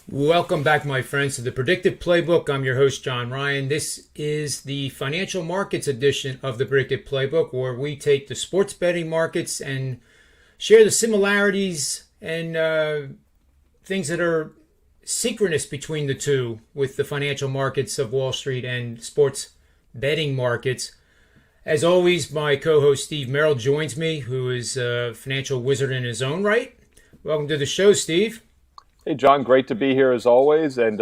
Welcome back, my friends, to the Predictive Playbook. I'm your host, John Ryan. This is the financial markets edition of the Predictive Playbook, where we take the sports betting markets and share the similarities and things that are synchronous between the two with the financial markets of Wall Street and sports betting markets. As always, my co-host Steve Merril joins me, who is a financial wizard in his own right. Welcome to the show, Steve. Hey, John, great to be here as always. And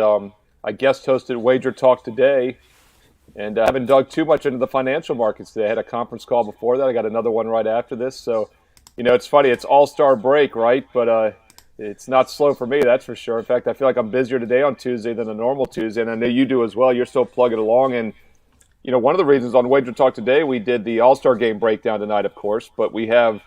I guest hosted WagerTalk today, and I haven't dug too much into the financial markets today. I had a conference call before that. I got another one right after this. So, it's funny. It's all-star break, right? But it's not slow for me, that's for sure. In fact, I feel like I'm busier today on Tuesday than a normal Tuesday, and I know you do as well. You're still plugging along. And, one of the reasons on WagerTalk today, we did the All-Star Game breakdown tonight, of course, but we have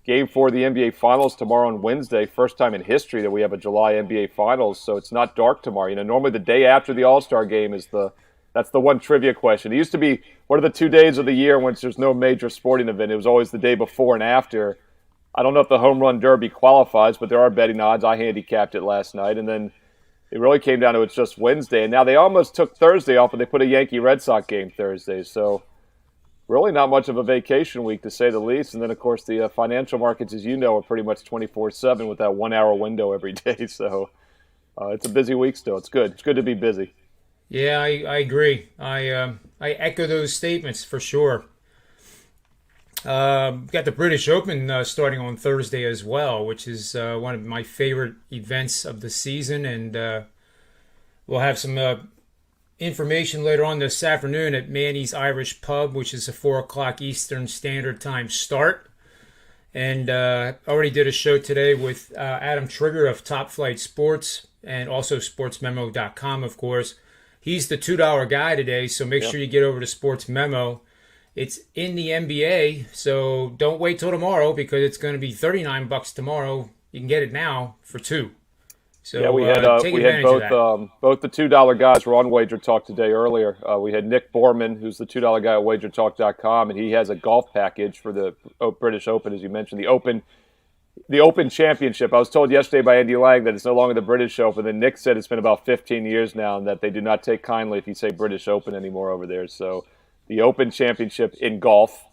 Game 4 of the NBA Finals tomorrow on Wednesday. First time in history that we have a July NBA Finals, so it's not dark tomorrow. Normally the day after the All-Star Game that's the one trivia question. It used to be, what are the 2 days of the year when there's no major sporting event? It was always the day before and after. I don't know if the Home Run Derby qualifies, but there are betting odds. I handicapped it last night, and then it really came down to it's just Wednesday. And now they almost took Thursday off, and they put a Yankee-Red Sox game Thursday, so really not much of a vacation week, to say the least. And then, of course, the financial markets, as you know, are pretty much 24/7 with that 1 hour window every day. So it's a busy week still. It's good. It's good to be busy. Yeah, I agree. I echo those statements for sure. Got the British Open starting on Thursday as well, which is one of my favorite events of the season. And we'll have some information later on this afternoon at Manny's Irish Pub, which is a 4 o'clock Eastern Standard Time start. And already did a show today with Adam Trigger of Top Flight Sports and also sportsmemo.com, of course. He's the $2 guy today, so make sure you get over to Sports Memo. It's in the NBA, so don't wait till tomorrow because it's going to be $39 tomorrow. You can get it now for $2. So, yeah, we had both the $2 guys were on WagerTalk today earlier. We had Nick Borman, who's the $2 guy at WagerTalk.com, and he has a golf package for the British Open, as you mentioned, the Open Championship. I was told yesterday by Andy Lang that it's no longer the British Open. Then Nick said it's been about 15 years now, and that they do not take kindly if you say British Open anymore over there. So the Open Championship in golf.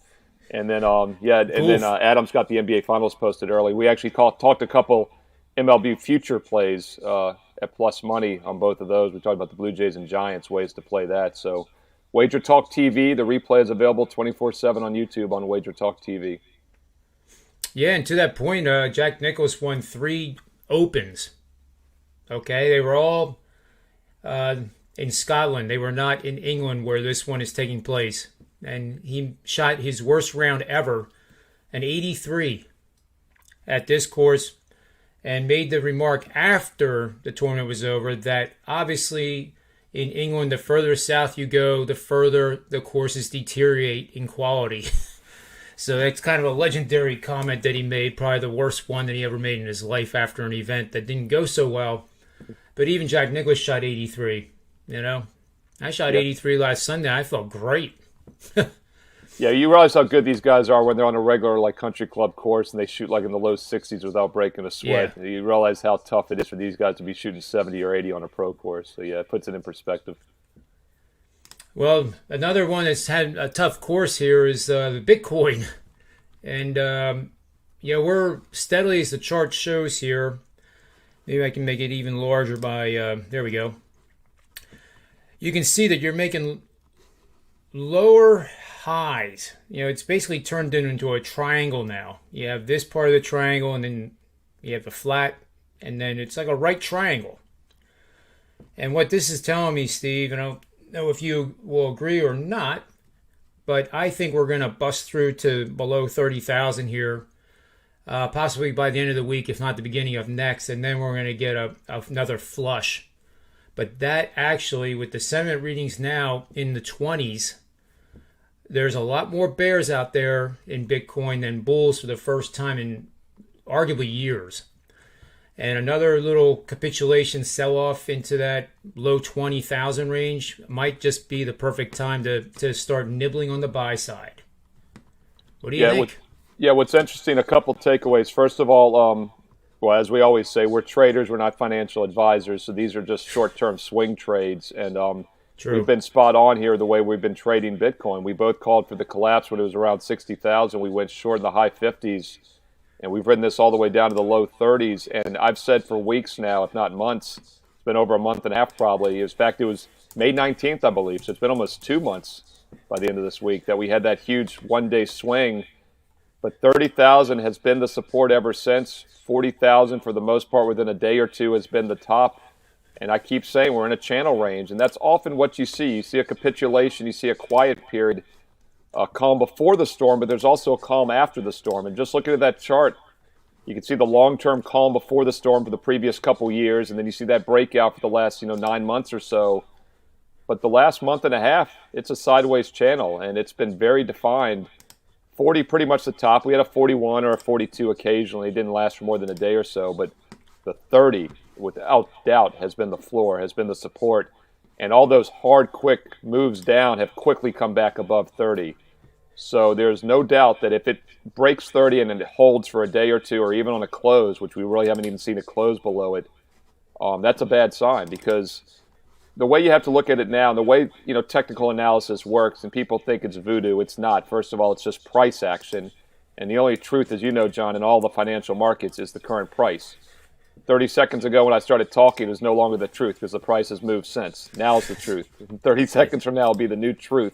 And then, Adam's got the NBA Finals posted early. We actually talked a couple MLB future plays at plus money on both of those. We talked about the Blue Jays and Giants, ways to play that. So WagerTalk TV, the replay is available 24/7 on YouTube on WagerTalk TV. Yeah, and to that point, Jack Nicklaus won 3 Opens. Okay, they were all in Scotland. They were not in England where this one is taking place. And he shot his worst round ever, an 83 at this course, and made the remark after the tournament was over that obviously in England, the further south you go, the further the courses deteriorate in quality. So that's kind of a legendary comment that he made, probably the worst one that he ever made in his life after an event that didn't go so well. But even Jack Nicklaus shot 83, I shot 83 last Sunday. I felt great. Yeah, you realize how good these guys are when they're on a regular country club course and they shoot in the low 60s without breaking a sweat. Yeah. You realize how tough it is for these guys to be shooting 70 or 80 on a pro course. So yeah, it puts it in perspective. Well, another one that's had a tough course here is the BitCoin. And we're steadily, as the chart shows here, maybe I can make it even larger by, there we go. You can see that you're making lower highs. It's basically turned into a triangle now. You have this part of the triangle, and then you have the flat, and then it's like a right triangle. And what this is telling me, Steve, and I don't know if you will agree or not, but I think we're going to bust through to below 30,000 here, possibly by the end of the week, if not the beginning of next, and then we're going to get another flush. But that actually, with the sentiment readings now in the 20s, there's a lot more bears out there in Bitcoin than bulls for the first time in arguably years. And another little capitulation sell-off into that low 20,000 range might just be the perfect time to start nibbling on the buy side. What do you think? What's interesting, a couple takeaways. First of all, Well, as we always say, we're traders, we're not financial advisors, so these are just short-term swing trades. And we've True. been spot on here the way we've been trading Bitcoin. We both called for the collapse when it was around 60,000. We went short in the high 50s, and we've ridden this all the way down to the low 30s. And I've said for weeks now, if not months, it's been over a month and a half probably. In fact, it was May 19th, I believe, so it's been almost 2 months by the end of this week that we had that huge one-day swing. But 30,000 has been the support ever since. 40,000 for the most part within a day or two has been the top. And I keep saying we're in a channel range, and that's often what you see. You see a capitulation, you see a quiet period, a calm before the storm, but there's also a calm after the storm. And just looking at that chart, you can see the long-term calm before the storm for the previous couple years, and then you see that breakout for the last 9 months or so. But the last month and a half, it's a sideways channel, and it's been very defined. 40 pretty much the top. We had a 41 or a 42 occasionally. It didn't last for more than a day or so, but the 30, without doubt, has been the floor, has been the support. And all those hard, quick moves down have quickly come back above 30. So there's no doubt that if it breaks 30 and then it holds for a day or two, or even on a close, which we really haven't even seen a close below it, that's a bad sign, because the way you have to look at it now, the way technical analysis works, and people think it's voodoo, it's not. First of all, it's just price action. And the only truth, as you know, John, in all the financial markets is the current price. 30 seconds ago when I started talking, it was no longer the truth because the price has moved since. Now it's the truth. 30 seconds from now will be the new truth.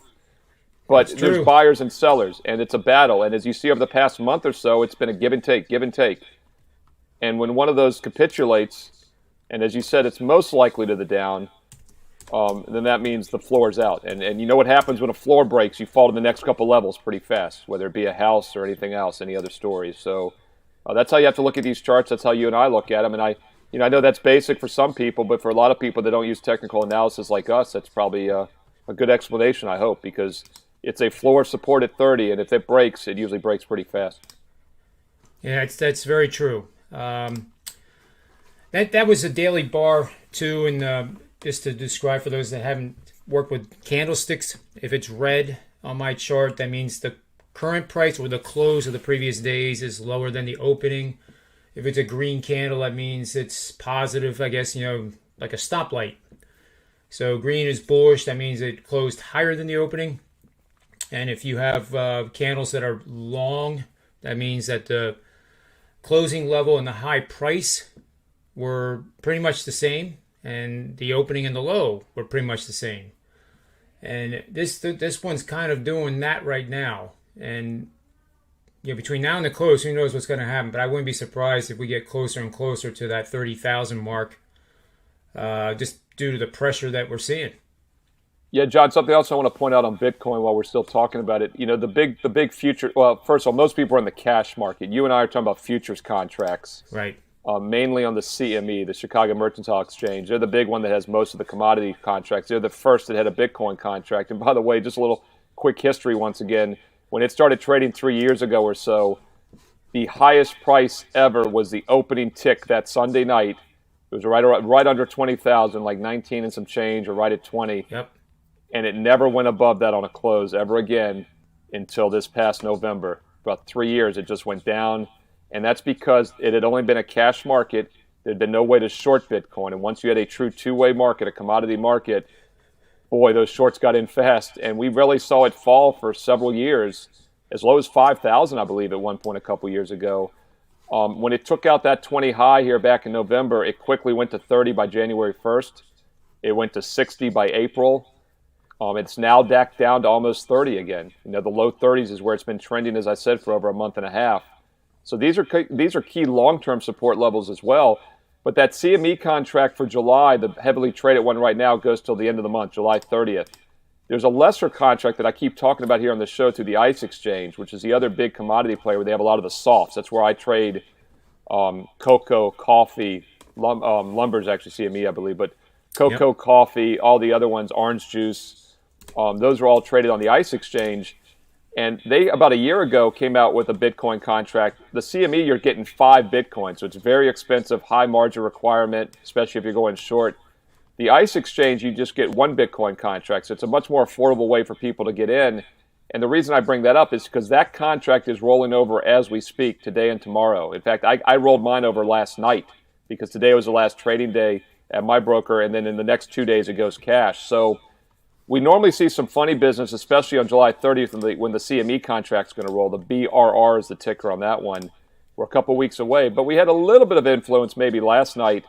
But there's buyers and sellers, and it's a battle. And as you see over the past month or so, it's been a give and take, give and take. And when one of those capitulates, and as you said, it's most likely to the down, then that means the floor is out. And you know what happens when a floor breaks? You fall to the next couple levels pretty fast, whether it be a house or anything else, any other stories. So that's how you have to look at these charts. That's how you and I look at them. And I know that's basic for some people, but for a lot of people that don't use technical analysis like us, that's probably a good explanation, I hope, because it's a floor support at 30, and if it breaks, it usually breaks pretty fast. Yeah, that's very true. That was a daily bar too, and just to describe for those that haven't worked with candlesticks, if it's red on my chart, that means the current price or the close of the previous days is lower than the opening. If it's a green candle, that means it's positive, I guess, like a stoplight. So green is bullish, that means it closed higher than the opening. And if you have candles that are long, that means that the closing level and the high price were pretty much the same, and the opening and the low were pretty much the same. And this one's kind of doing that right now. And between now and the close, who knows what's going to happen? But I wouldn't be surprised if we get closer and closer to that 30,000 mark, just due to the pressure that we're seeing. Yeah, John, something else I want to point out on Bitcoin while we're still talking about it. The big future. Well, first of all, most people are in the cash market. You and I are talking about futures contracts. Right. Mainly on the CME, the Chicago Mercantile Exchange. They're the big one that has most of the commodity contracts. They're the first that had a Bitcoin contract. And by the way, just a little quick history once again. When it started trading 3 years ago or so, the highest price ever was the opening tick that Sunday night. It was right under 20,000, like 19 and some change, or right at 20. Yep. And it never went above that on a close ever again until this past November. About 3 years, it just went down. And that's because it had only been a cash market. There had been no way to short Bitcoin. And once you had a true two-way market, a commodity market, boy, those shorts got in fast. And we really saw it fall for several years, as low as 5,000, I believe, at one point a couple years ago. When it took out that 20 high here back in November, it quickly went to 30 by January 1st. It went to 60 by April. It's now back down to almost 30 again. The low 30s is where it's been trending, as I said, for over a month and a half. So these are key long-term support levels as well. But that CME contract for July, the heavily traded one right now, goes till the end of the month, July 30th. There's a lesser contract that I keep talking about here on the show through the ICE exchange, which is the other big commodity player where they have a lot of the softs. That's where I trade cocoa, coffee, lumber is actually CME, I believe, but cocoa, yep, coffee, all the other ones, orange juice. Those are all traded on the ICE exchange. And they, about a year ago, came out with a Bitcoin contract. The CME, you're getting 5 Bitcoins, so it's very expensive, high margin requirement, especially if you're going short. The ICE exchange, you just get 1 Bitcoin contract, so it's a much more affordable way for people to get in. And the reason I bring that up is because that contract is rolling over as we speak, today and tomorrow. In fact, I rolled mine over last night because today was the last trading day at my broker, and then in the next 2 days it goes cash. So we normally see some funny business, especially on July 30th when the CME contract's going to roll. The BRR is the ticker on that one. We're a couple weeks away, but we had a little bit of influence maybe last night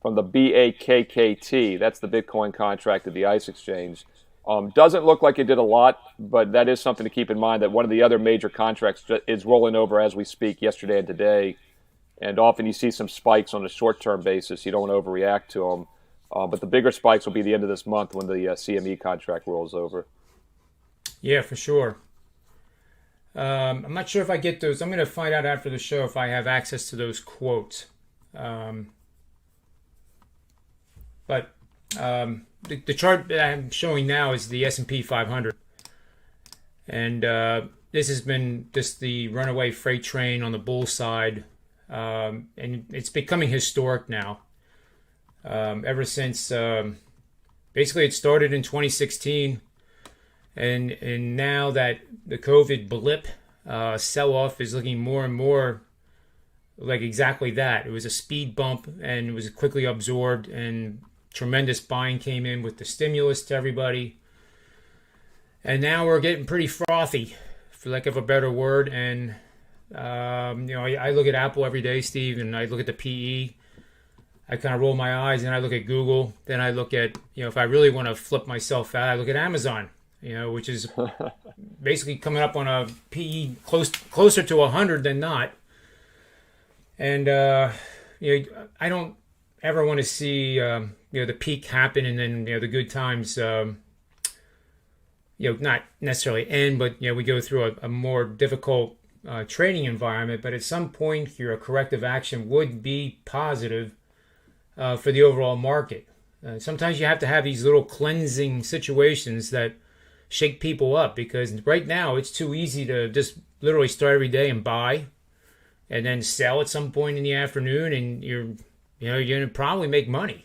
from the BAKKT. That's the Bitcoin contract at the ICE exchange. Doesn't look like it did a lot, but that is something to keep in mind, that one of the other major contracts is rolling over as we speak, yesterday and today. And often you see some spikes on a short-term basis. You don't want to overreact to them. But the bigger spikes will be the end of this month when the CME contract rolls over. Yeah, for sure. I'm not sure if I get those. I'm going to find out after the show if I have access to those quotes. But the chart that I'm showing now is the S&P 500. And this has been just the runaway freight train on the bull side. And it's becoming historic now. Ever since basically it started in 2016. And now that the COVID blip sell-off is looking more and more like exactly that. It was a speed bump and it was quickly absorbed, and tremendous buying came in with the stimulus to everybody. And now we're getting pretty frothy, for lack of a better word. And, I look at Apple every day, Steve, and I look at the PE. I kind of roll my eyes, and I look at Google. Then I look at, if I really want to flip myself out, I look at Amazon, which is basically coming up on a PE closer to 100 than not. And, I don't ever want to see, the peak happen and then, the good times, not necessarily end, but, we go through a more difficult trading environment. But at some point, your corrective action would be positive for the overall market. Sometimes you have to have these little cleansing situations that shake people up, because right now it's too easy to just literally start every day and buy and then sell at some point in the afternoon, and you're going to probably make money.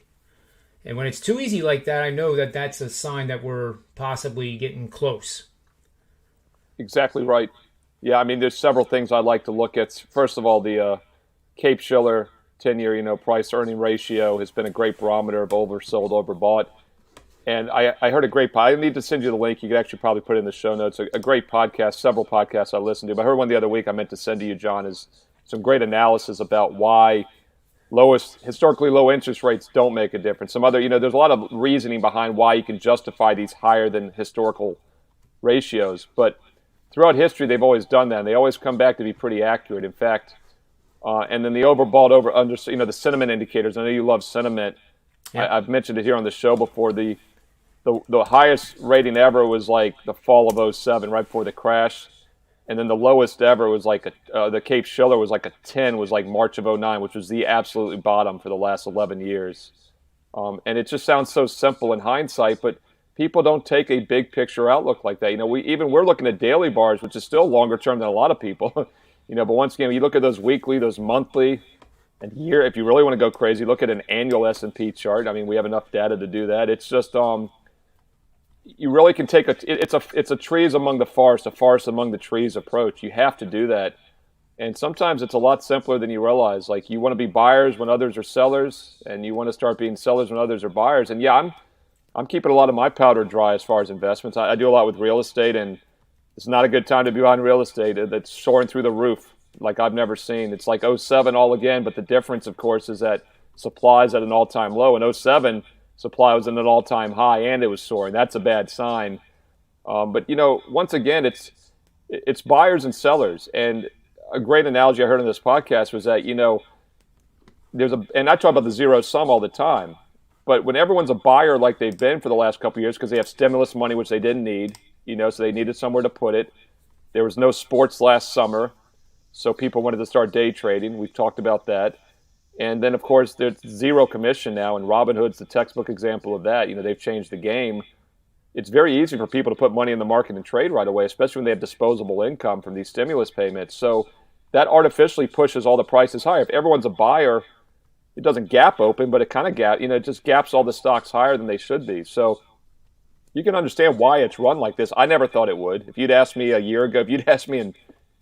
And when it's too easy like that, I know that that's a sign that we're possibly getting close. Exactly right. Yeah, I mean, there's several things I like to look at. First of all, the Cape-Shiller 10-year, price-earning ratio has been a great barometer of oversold, overbought. And I heard a great I need to send you the link. You could actually probably put it in the show notes. A great podcast, several podcasts I listened to. But I heard one the other week I meant to send to you, John, is some great analysis about why historically low interest rates don't make a difference. Some other, there's a lot of reasoning behind why you can justify these higher than historical ratios. But throughout history, they've always done that. And they always come back to be pretty accurate. In fact, and then the overbought, under, the sentiment indicators. I know you love sentiment. Yeah. I've mentioned it here on the show before. The highest rating ever was like the fall of '07, right before the crash. And then the lowest ever was like the Cape-Shiller was like a 10, was like March of '09, which was the absolute bottom for the last 11 years. And it just sounds so simple in hindsight, but people don't take a big picture outlook like that. We're looking at daily bars, which is still longer term than a lot of people. But once again, you look at those weekly, those monthly, and year. If you really want to go crazy, look at an annual S&P chart. I mean, we have enough data to do that. It's just you really can take it's a trees among the forest, a forest among the trees approach. You have to do that, and sometimes it's a lot simpler than you realize. Like, you want to be buyers when others are sellers, and you want to start being sellers when others are buyers. And yeah, I'm keeping a lot of my powder dry as far as investments. I do a lot with real estate, and it's not a good time to be buying real estate. That's soaring through the roof like I've never seen. It's like '07 all again, but the difference, of course, is that supply is at an all-time low. In '07, supply was at an all-time high, and it was soaring. That's a bad sign. But once again, it's buyers and sellers. And a great analogy I heard on this podcast was that and I talk about the zero sum all the time. But when everyone's a buyer like they've been for the last couple of years because they have stimulus money, which they didn't need, so they needed somewhere to put it. There was no sports last summer, so people wanted to start day trading. We've talked about that. And then, of course, there's zero commission now, and Robinhood's the textbook example of that. They've changed the game. It's very easy for people to put money in the market and trade right away, especially when they have disposable income from these stimulus payments. So that artificially pushes all the prices higher. If everyone's a buyer, it doesn't gap open, but it kind of it just gaps all the stocks higher than they should be. So you can understand why it's run like this. I never thought it would. If you'd asked me a year ago, if you'd asked me in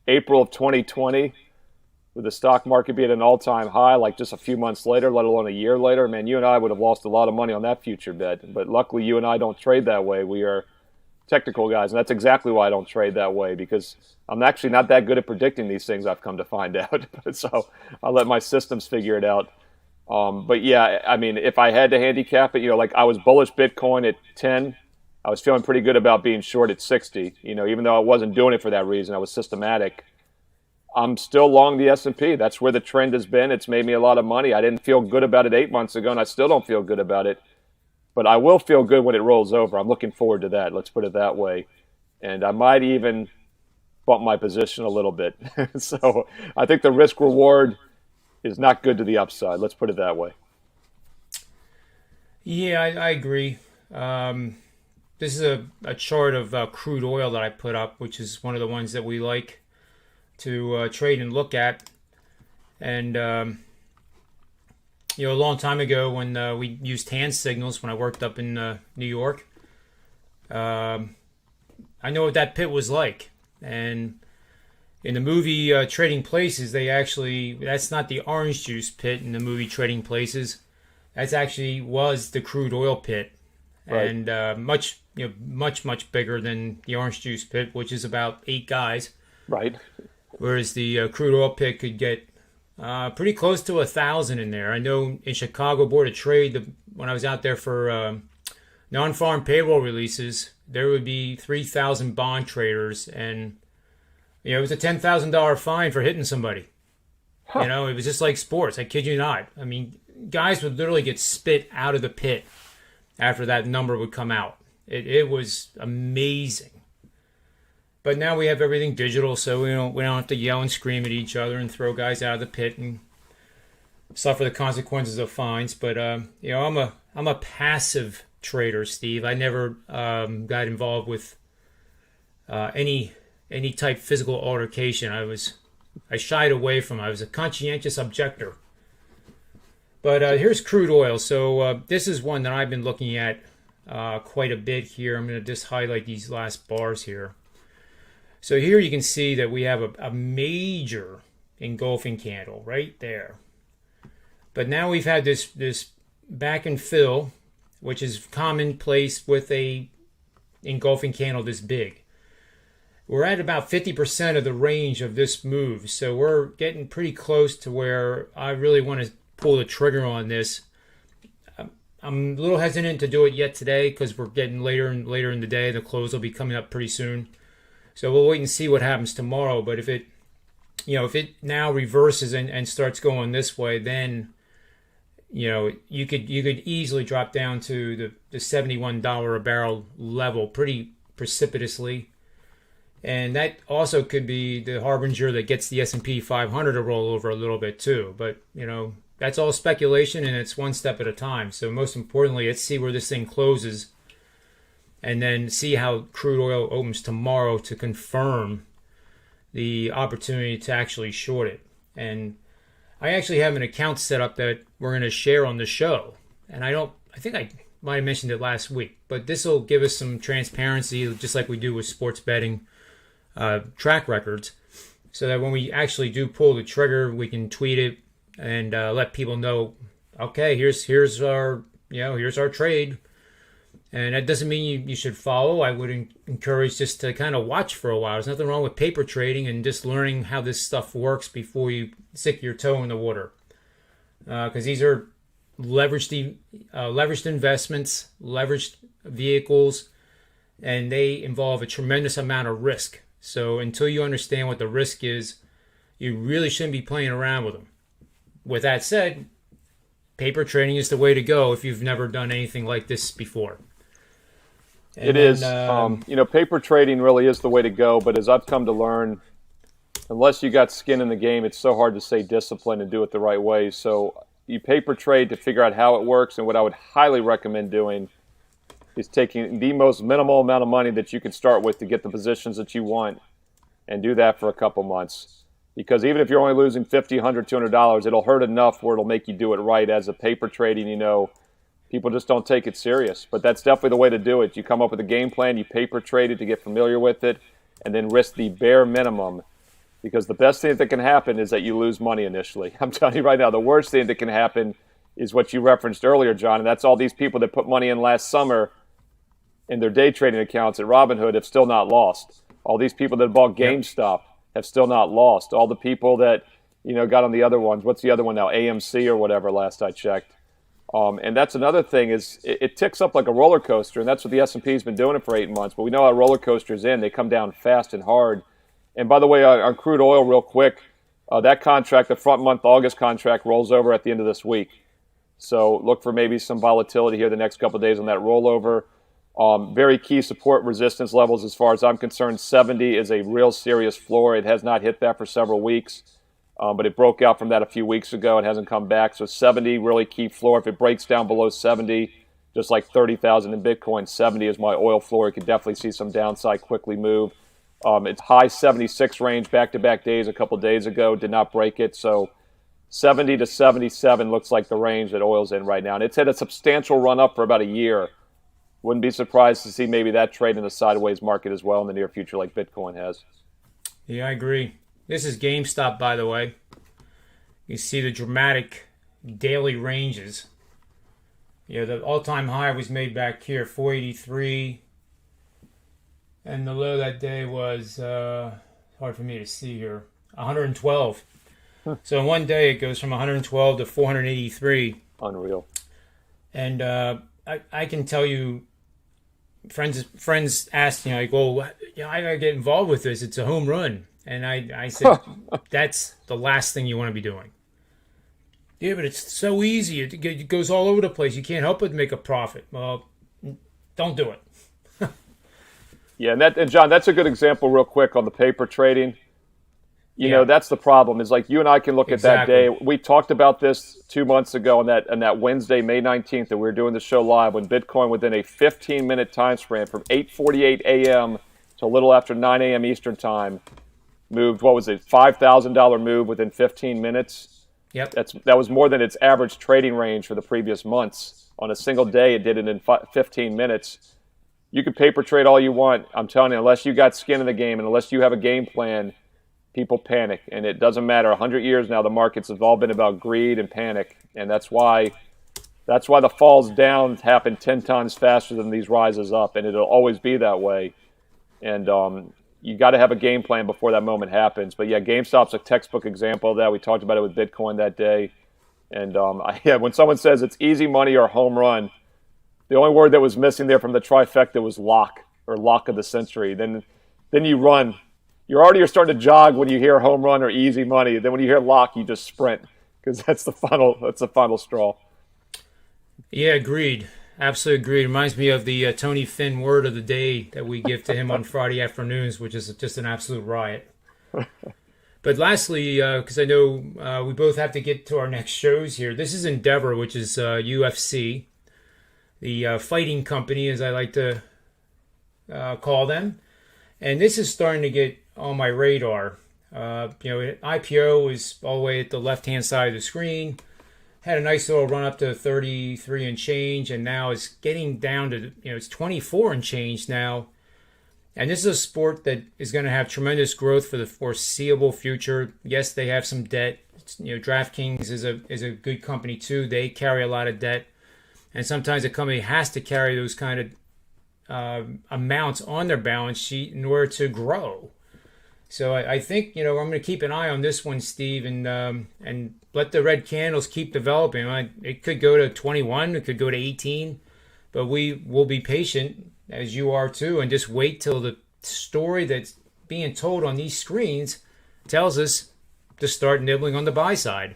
April of 2020, with the stock market being at an all-time high, like just a few months later, let alone a year later, man, you and I would have lost a lot of money on that future bet. But luckily, you and I don't trade that way. We are technical guys, and that's exactly why I don't trade that way, because I'm actually not that good at predicting these things, I've come to find out. So I'll let my systems figure it out. But yeah, I mean, if I had to handicap it, like I was bullish Bitcoin at 10. I was feeling pretty good about being short at 60. Even though I wasn't doing it for that reason, I was systematic. I'm still long the S&P. That's where the trend has been. It's made me a lot of money. I didn't feel good about it 8 months ago, and I still don't feel good about it. But I will feel good when it rolls over. I'm looking forward to that. Let's put it that way. And I might even bump my position a little bit. So I think the risk reward is not good to the upside. Let's put it that way. Yeah, I agree. This is a chart of crude oil that I put up, which is one of the ones that we like to trade and look at. And a long time ago when we used hand signals when I worked up in New York, I know what that pit was like. And in the movie Trading Places, that's not the orange juice pit in the movie Trading Places. That's actually was the crude oil pit. Right. And much bigger than the orange juice pit, which is about 8 guys. Right. Whereas the crude oil pit could get pretty close to 1,000 in there. I know in Chicago Board of Trade, when I was out there for non-farm payroll releases, there would be 3,000 bond traders, and it was a $10,000 fine for hitting somebody. Huh. It was just like sports. I kid you not. I mean, guys would literally get spit out of the pit after that number would come out. It was amazing. But now we have everything digital, so we don't have to yell and scream at each other and throw guys out of the pit and suffer the consequences of fines. But I'm a passive trader, Steve. I never got involved with any type physical altercation. I shied away from it. I was a conscientious objector. But here's crude oil. So this is one that I've been looking at quite a bit here. I'm going to just highlight these last bars here. So here you can see that we have a major engulfing candle right there. But now we've had this back and fill, which is commonplace with a engulfing candle this big. We're at about 50% of the range of this move. So we're getting pretty close to where I really want to pull the trigger on this. I'm a little hesitant to do it yet today because we're getting later and later in the day. The close will be coming up pretty soon. So we'll wait and see what happens tomorrow. But if it now reverses and starts going this way, then you could easily drop down to the $71 a barrel level pretty precipitously. And that also could be the harbinger that gets the S&P 500 to roll over a little bit too. But that's all speculation, and it's one step at a time. So most importantly, let's see where this thing closes, and then see how crude oil opens tomorrow to confirm the opportunity to actually short it. And I actually have an account set up that we're going to share on the show. And I think I might have mentioned it last week, but this will give us some transparency, just like we do with sports betting track records, so that when we actually do pull the trigger, we can tweet it and let people know, okay, here's our trade. And that doesn't mean you should follow. I would encourage just to kind of watch for a while. There's nothing wrong with paper trading and just learning how this stuff works before you stick your toe in the water. Because these are leveraged investments, leveraged vehicles, and they involve a tremendous amount of risk. So until you understand what the risk is, you really shouldn't be playing around with them. With that said, paper trading is the way to go if you've never done anything like this before. And it is. Paper trading really is the way to go. But as I've come to learn, unless you got skin in the game, it's so hard to stay disciplined and do it the right way. So you paper trade to figure out how it works. And what I would highly recommend doing is taking the most minimal amount of money that you can start with to get the positions that you want, and do that for a couple months. Because even if you're only losing $50, $100, $200, it'll hurt enough where it'll make you do it right. As a paper trading, People just don't take it serious. But that's definitely the way to do it. You come up with a game plan, you paper trade it to get familiar with it, and then risk the bare minimum. Because the best thing that can happen is that you lose money initially. I'm telling you right now, the worst thing that can happen is what you referenced earlier, John, and that's all these people that put money in last summer in their day trading accounts at Robinhood have still not lost. All these people that bought GameStop have still not lost. All the people that got on the other ones. What's the other one now? AMC or whatever. Last I checked. And that's another thing is it ticks up like a roller coaster, and that's what the S&P has been doing it for 8 months. But we know how roller coasters end; they come down fast and hard. And by the way, on crude oil, real quick, that contract, the front month August contract, rolls over at the end of this week. So look for maybe some volatility here the next couple of days on that rollover. Very key support resistance levels as far as I'm concerned. 70 is a real serious floor. It has not hit that for several weeks. But it broke out from that a few weeks ago. It hasn't come back. So 70, really key floor. If it breaks down below 70, just like 30,000 in Bitcoin, 70 is my oil floor. You could definitely see some downside quickly move. It's high 76 range back-to-back days a couple days ago. Did not break it. So 70 to 77 looks like the range that oil's in right now. And it's had a substantial run up for about a year. Wouldn't be surprised to see maybe that trade in a sideways market as well in the near future like Bitcoin has. Yeah, I agree. This is GameStop, by the way. You see the dramatic daily ranges. The all-time high was made back here, 483. And the low that day was, hard for me to see here, 112. So in one day, it goes from 112 to 483. Unreal. And I can tell you, friends asked, like, well, I got to get involved with this. It's a home run. And I said, that's the last thing you want to be doing. Yeah, but it's so easy. It goes all over the place. You can't help but make a profit. Well, don't do it. Yeah, and John, that's a good example real quick on the paper trading. You know, that's the problem is like you and I can look at that day. We talked about this 2 months ago on that Wednesday, May 19th, that we were doing the show live when Bitcoin within a 15-minute time span from 8:48 a.m. to a little after 9 a.m. Eastern time moved, what was it, $5,000 move within 15 minutes. Yep. That was more than its average trading range for the previous months. On a single day, it did it in 15 minutes. You can paper trade all you want. I'm telling you, unless you got skin in the game and unless you have a game plan, people panic. And it doesn't matter. 100 years now, the markets have all been about greed and panic. And that's why the falls down happen 10 times faster than these rises up. And it'll always be that way. And you got to have a game plan before that moment happens. But yeah, GameStop's a textbook example of that. We talked about it with Bitcoin that day. And when someone says it's easy money or home run, the only word that was missing there from the trifecta was lock or lock of the century. Then you run. You're starting to jog when you hear home run or easy money. Then when you hear lock, you just sprint because that's the final straw. Yeah, agreed. Absolutely agreed. Reminds me of the Tony Finn word of the day that we give to him on Friday afternoons, which is just an absolute riot. But lastly, because I know we both have to get to our next shows here, this is Endeavor, which is UFC, the fighting company, as I like to call them. And this is starting to get on my radar. IPO was all the way at the left-hand side of the screen. Had a nice little run up to 33 and change, and now it's getting down to, it's 24 and change now. And this is a sport that is going to have tremendous growth for the foreseeable future. Yes, they have some debt. DraftKings is a good company too. They carry a lot of debt, and sometimes a company has to carry those kind of amounts on their balance sheet in order to grow. So I think I'm going to keep an eye on this one, Steve, and let the red candles keep developing. It could go to 21, it could go to 18, but we will be patient, as you are too, and just wait till the story that's being told on these screens tells us to start nibbling on the buy side.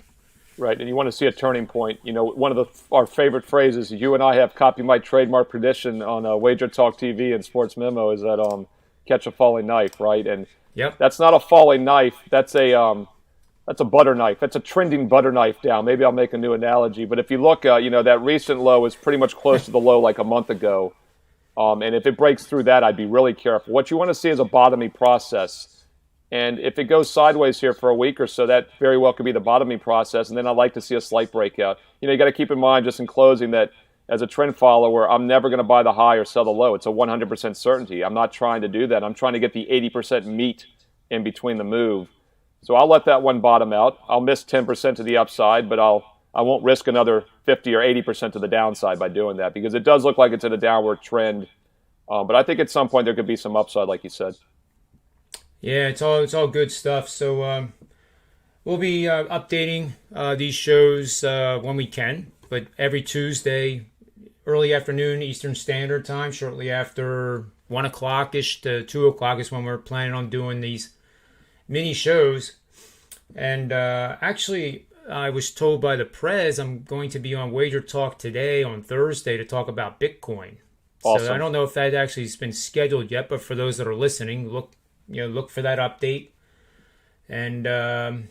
Right, and you want to see a turning point. One of our favorite phrases, you and I have copy my trademark tradition on WagerTalk TV and Sports Memo, is that catch a falling knife, right? And yep, that's not a falling knife. That's a butter knife. That's a trending butter knife down. Maybe I'll make a new analogy. But if you look, that recent low is pretty much close to the low like a month ago. And if it breaks through that, I'd be really careful. What you want to see is a bottoming process. And if it goes sideways here for a week or so, that very well could be the bottoming process. And then I'd like to see a slight breakout. You got to keep in mind, just in closing, that as a trend follower, I'm never going to buy the high or sell the low. It's a 100% certainty. I'm not trying to do that. I'm trying to get the 80% meat in between the move. So I'll let that one bottom out. I'll miss 10% to the upside, but I won't risk another 50 or 80% to the downside by doing that, because it does look like it's in a downward trend. But I think at some point there could be some upside, like you said. Yeah, it's all good stuff. So we'll be updating these shows when we can, but every Tuesday, early afternoon Eastern Standard Time, shortly after 1 o'clock-ish to 2 o'clock is when we're planning on doing these mini shows. And actually, I was told by the Prez I'm going to be on WagerTalk today on Thursday to talk about Bitcoin. Awesome. So I don't know if that actually has been scheduled yet, but for those that are listening, look for that update. And are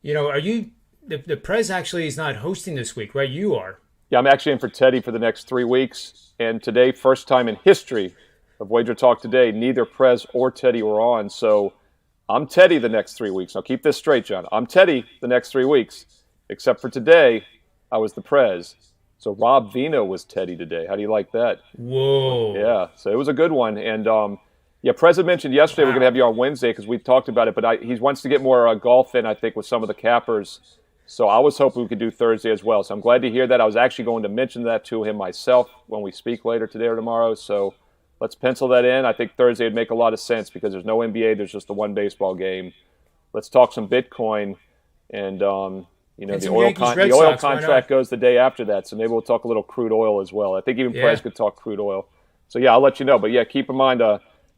you the Prez actually is not hosting this week, right? You are. Yeah, I'm actually in for Teddy for the next 3 weeks. And today, first time in history of Wager Talk today, neither Prez or Teddy were on. So I'm Teddy the next 3 weeks. Now keep this straight, John. I'm Teddy the next 3 weeks. Except for today, I was the Prez. So Rob Vino was Teddy today. How do you like that? Whoa. Yeah, so it was a good one. And Prez had mentioned yesterday we're going to have you on Wednesday because we've talked about it. But he wants to get more golf in, I think, with some of the cappers. So I was hoping we could do Thursday as well. So I'm glad to hear that. I was actually going to mention that to him myself when we speak later today or tomorrow. So let's pencil that in. I think Thursday would make a lot of sense because there's no NBA. There's just the one baseball game. Let's talk some Bitcoin. And, the oil contract goes the day after that. So maybe we'll talk a little crude oil as well. I think even Price could talk crude oil. So, I'll let you know. But, keep in mind,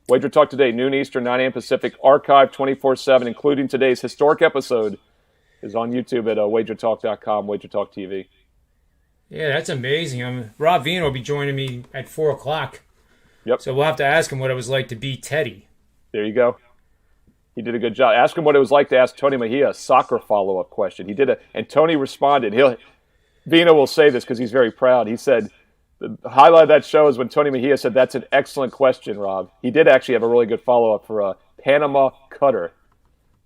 Wager Talk today, noon Eastern, 9 a.m. Pacific, archive 24/7, including today's historic episode, is on YouTube at WagerTalk.com, WagerTalk TV. Yeah, that's amazing. Rob Vino will be joining me at 4 o'clock. Yep. So we'll have to ask him what it was like to be Teddy. There you go. He did a good job. Ask him what it was like to ask Tony Mejia a soccer follow-up question. He did and Tony responded. Vino will say this because he's very proud. He said, the highlight of that show is when Tony Mejia said, "That's an excellent question, Rob." He did actually have a really good follow-up for a Panama cutter,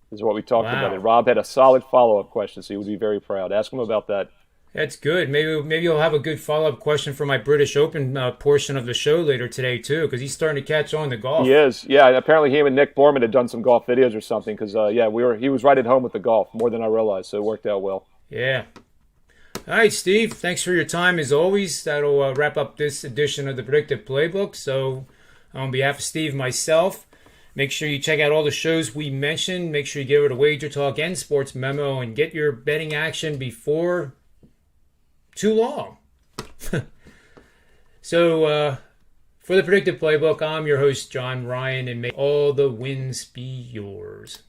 is what we talked about. And Rob had a solid follow-up question, so he would be very proud. Ask him about that. That's good. Maybe you'll have a good follow-up question for my British Open portion of the show later today, too, because he's starting to catch on to golf. He is. Yeah, and apparently him and Nick Borman had done some golf videos or something because, he was right at home with the golf, more than I realized, so it worked out well. Yeah. All right, Steve, thanks for your time as always. That'll wrap up this edition of the Predictive Playbook. So on behalf of Steve and myself, make sure you check out all the shows we mentioned. Make sure you give it a Wager Talk and Sports Memo and get your betting action before too long. So for the Predictive Playbook, I'm your host, John Ryan, and may all the wins be yours.